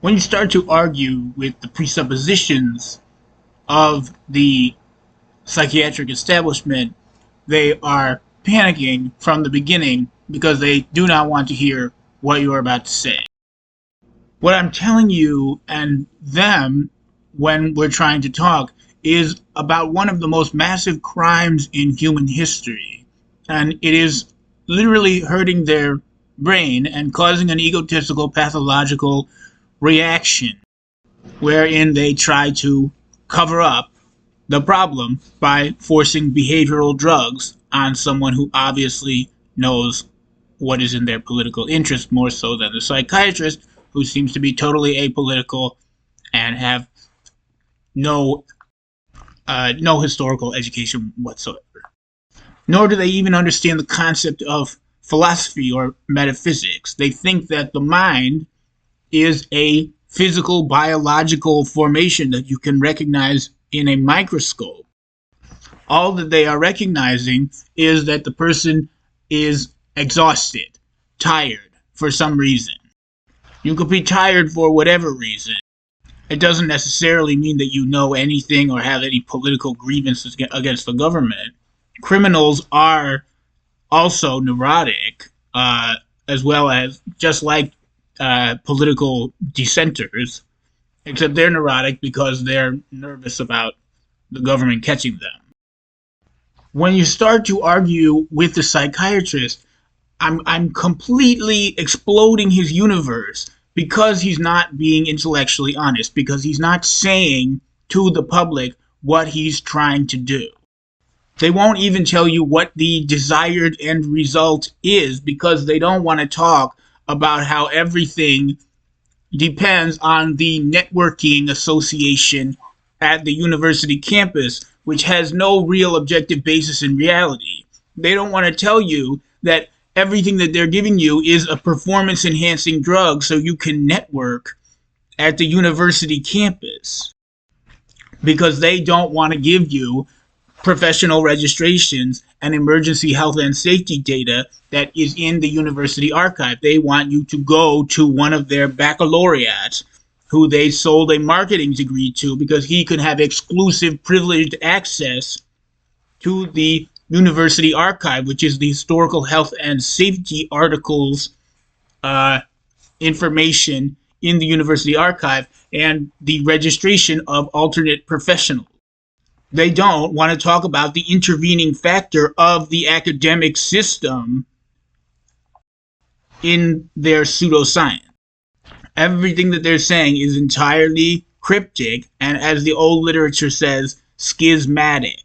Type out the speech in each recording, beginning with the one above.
When you start to argue with the presuppositions of the psychiatric establishment, they are panicking from the beginning because they do not want to hear what you are about to say. What I'm telling you and them when we're trying to talk is about one of the most massive crimes in human history. And it is literally hurting their brain and causing an egotistical pathological reaction wherein they try to cover up the problem by forcing behavioral drugs on someone who obviously knows what is in their political interest more so than the psychiatrist, who seems to be totally apolitical and have no no historical education whatsoever. Nor do they even understand the concept of philosophy or metaphysics. They think that the mind is a physical, biological formation that you can recognize in a microscope. All that they are recognizing is that the person is exhausted, tired for some reason. You could be tired for whatever reason. It doesn't necessarily mean that you know anything or have any political grievances against the government. Criminals are also neurotic, as well as just like political dissenters, except they're neurotic because they're nervous about the government catching them. When you start to argue with the psychiatrist, I'm completely exploding his universe because he's not being intellectually honest, because he's not saying to the public what he's trying to do. They won't even tell you what the desired end result is because they don't want to talk about how everything depends on the networking association at the university campus, which has no real objective basis in reality. They don't want to tell you that everything that they're giving you is a performance enhancing drug so you can network at the university campus, because they don't want to give you professional registrations and emergency health and safety data that is in the university archive. They want you to go to one of their baccalaureates who they sold a marketing degree to because he could have exclusive privileged access to the university archive, which is the historical health and safety articles information in the university archive and the registration of alternate professionals. They don't want to talk about the intervening factor of the academic system in their pseudo-science. Everything that they're saying is entirely cryptic and, as the old literature says, schismatic.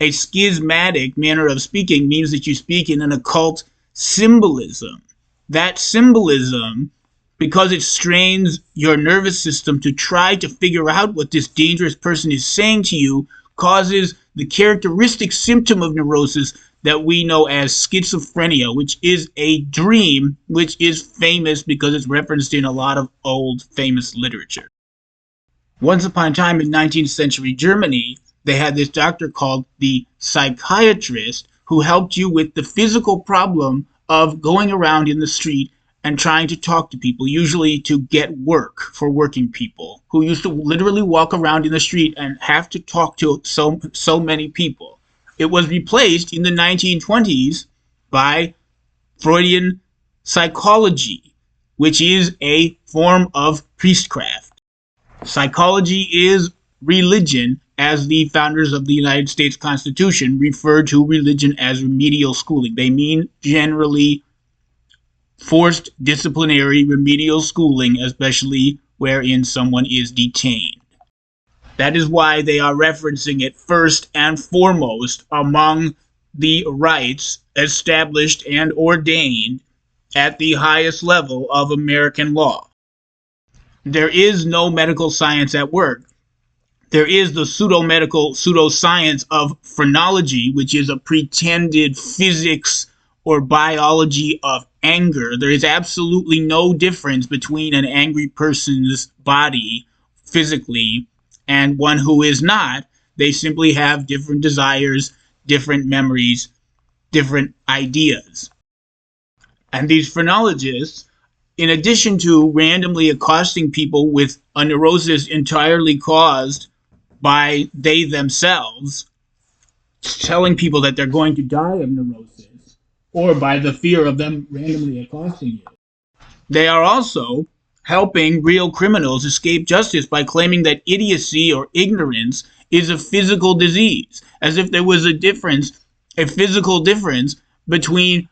A schismatic manner of speaking means that you speak in an occult symbolism. That symbolism, because it strains your nervous system to try to figure out what this dangerous person is saying to you, causes the characteristic symptom of neurosis that we know as schizophrenia, which is a dream, which is famous because it's referenced in a lot of old famous literature. Once upon a time in 19th century Germany, they had this doctor called the psychiatrist who helped you with the physical problem of going around in the street and trying to talk to people, usually to get work for working people, who used to literally walk around in the street and have to talk to so many people. It was replaced in the 1920s by Freudian psychology, which is a form of priestcraft. Psychology is religion, as the founders of the United States Constitution refer to religion as remedial schooling. They mean generally forced disciplinary remedial schooling, especially wherein someone is detained. That is why they are referencing it first and foremost among the rights established and ordained at the highest level of American law. There is no medical science at work. There is the pseudo-medical pseudo-science of phrenology, which is a pretended physics or biology of anger. There is absolutely no difference between an angry person's body physically and one who is not. They simply have different desires, different memories, different ideas. And these phrenologists in addition to randomly accosting people with a neurosis entirely caused by they themselves, telling people that they're going to die of neurosis, or by the fear of them randomly accosting you, they are also helping real criminals escape justice by claiming that idiocy or ignorance is a physical disease, as if there was a physical difference between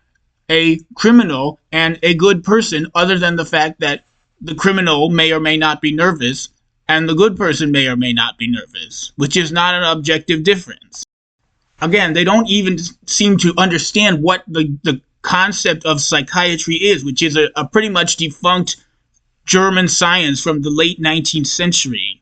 a criminal and a good person, other than the fact that the criminal may or may not be nervous and the good person may or may not be nervous, which is not an objective difference. Again, they don't even seem to understand what the concept of psychiatry is, which is a pretty much defunct German science from the late 19th century,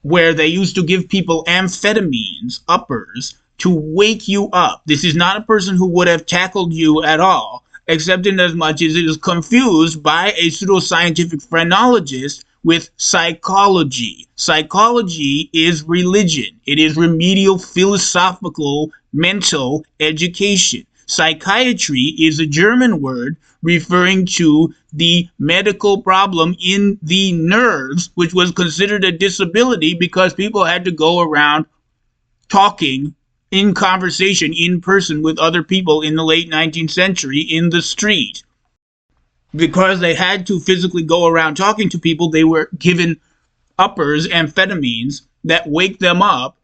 where they used to give people amphetamines, uppers, to wake you up. This is not a person who would have tackled you at all, except in as much as it is confused by a pseudo-scientific phrenologist with psychology. Psychology is religion. It is remedial, philosophical, mental education. Psychiatry is a German word referring to the medical problem in the nerves, which was considered a disability because people had to go around talking in conversation in person with other people in the late 19th century in the street. Because they had to physically go around talking to people, they were given uppers, amphetamines, that wake them up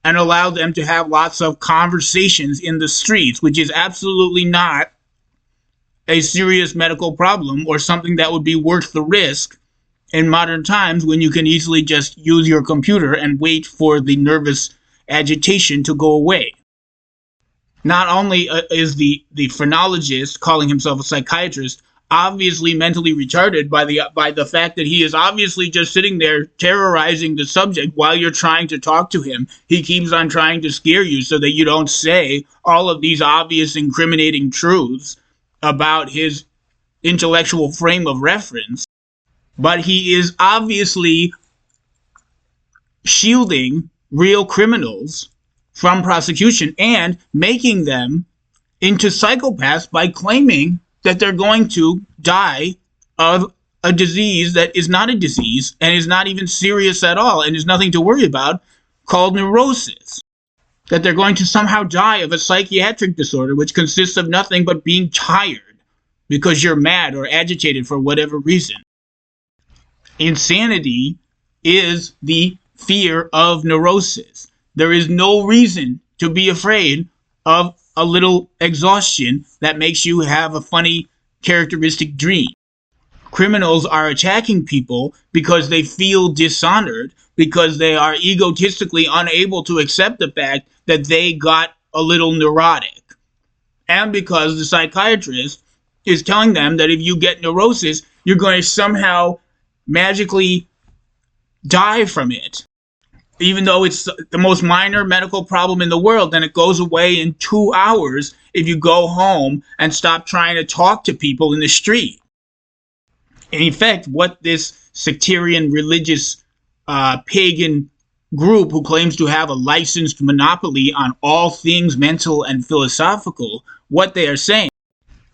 and allow them to have lots of conversations in the streets, which is absolutely not a serious medical problem or something that would be worth the risk in modern times when you can easily just use your computer and wait for the nervous agitation to go away. Not only is the phrenologist, calling himself a psychiatrist, obviously mentally retarded by the fact that he is obviously just sitting there terrorizing the subject while you're trying to talk to him. He keeps on trying to scare you so that you don't say all of these obvious incriminating truths about his intellectual frame of reference. But he is obviously shielding real criminals from prosecution and making them into psychopaths by claiming that they're going to die of a disease that is not a disease and is not even serious at all and is nothing to worry about, called neurosis. That they're going to somehow die of a psychiatric disorder which consists of nothing but being tired because you're mad or agitated for whatever reason. Insanity is the fear of neurosis. There is no reason to be afraid of a little exhaustion that makes you have a funny, characteristic dream. Criminals are attacking people because they feel dishonored, because they are egotistically unable to accept the fact that they got a little neurotic. And because the psychiatrist is telling them that if you get neurosis, you're going to somehow magically die from it. Even though it's the most minor medical problem in the world, then it goes away in 2 hours if you go home and stop trying to talk to people in the street. In effect, what this sectarian religious pagan group who claims to have a licensed monopoly on all things mental and philosophical, what they are saying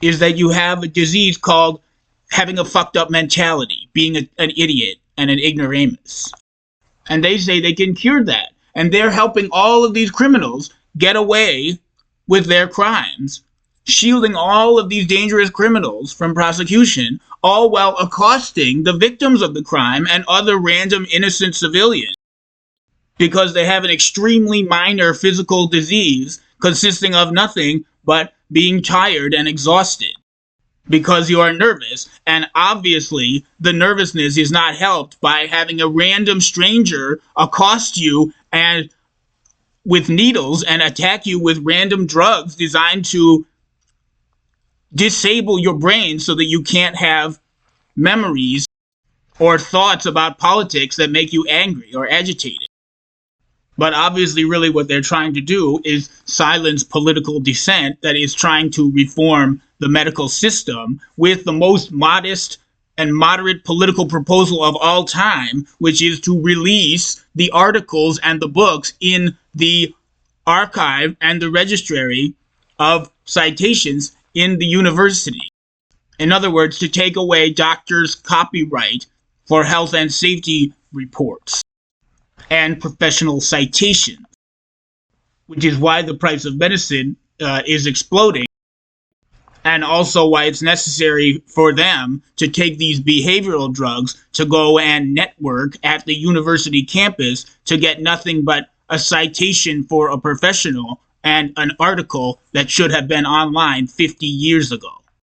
is that you have a disease called having a fucked up mentality, being an idiot and an ignoramus. And they say they can cure that. And they're helping all of these criminals get away with their crimes, shielding all of these dangerous criminals from prosecution, all while accosting the victims of the crime and other random innocent civilians because they have an extremely minor physical disease consisting of nothing but being tired and exhausted because you are nervous. And obviously the nervousness is not helped by having a random stranger accost you and with needles and attack you with random drugs designed to disable your brain so that you can't have memories or thoughts about politics that make you angry or agitated. But obviously, really what they're trying to do is silence political dissent that is trying to reform the medical system with the most modest and moderate political proposal of all time, which is to release the articles and the books in the archive and the registry of citations in the university. In other words, to take away doctors' copyright for health and safety reports and professional citations, which is why the price of medicine is exploding, and also why it's necessary for them to take these behavioral drugs to go and network at the university campus to get nothing but a citation for a professional and an article that should have been online 50 years ago.